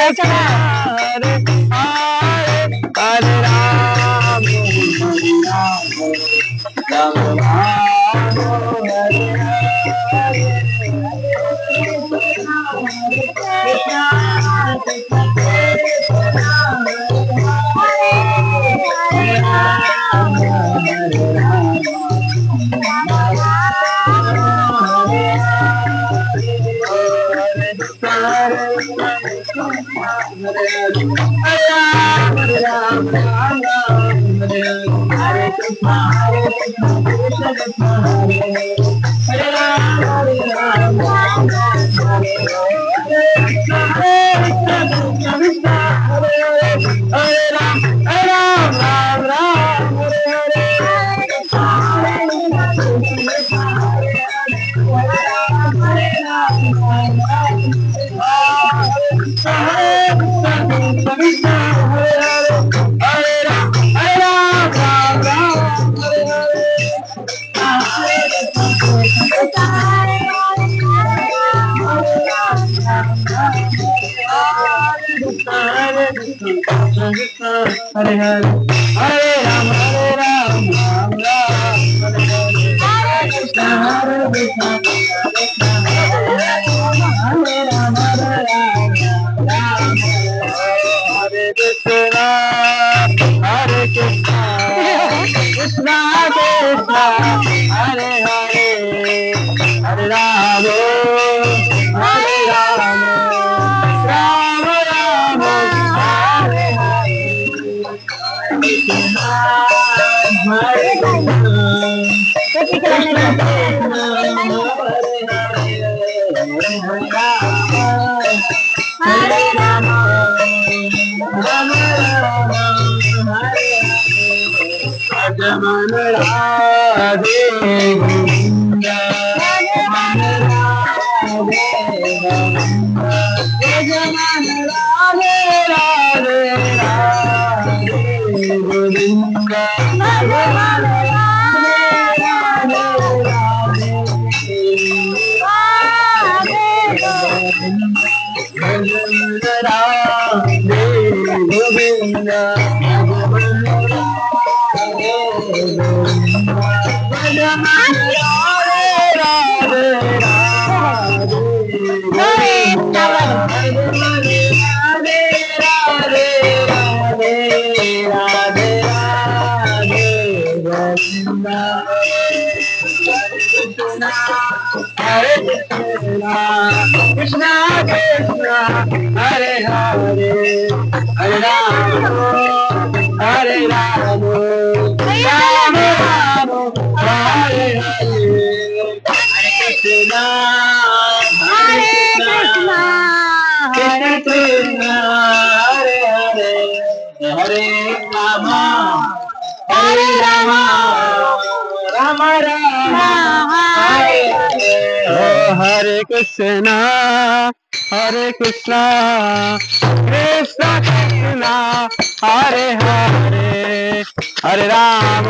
कृष्णा हरे हरे हरे राम राम राम हरे हरे हरे हरे हरे राम राम राम हरे हरे कृष्ण हरे कृष्ण हरे राम राम हरे कृष्ण हरे कृष्ण कृष्ण कृष्ण हरे हरे हरे राम हरे राम राम राम हरे हरे हरे हरे राम राम राम हरे जमन राधे गोविंद जमन राधे गोविंद जमन राधे राधे राधे गोविंद जमन राधे राधे राधे भजन राधे गोविंद हरे कृष्णा कृष्णा हरे हरे हरे राम हरे राम राम राम हरे हरे हरे कृष्णा कृष्ण कृष्ण हरे हरे हरे राम राम राम हरे हरे हरे कृष्णा कृष्ण कृष्ण हरे हरे हरे राम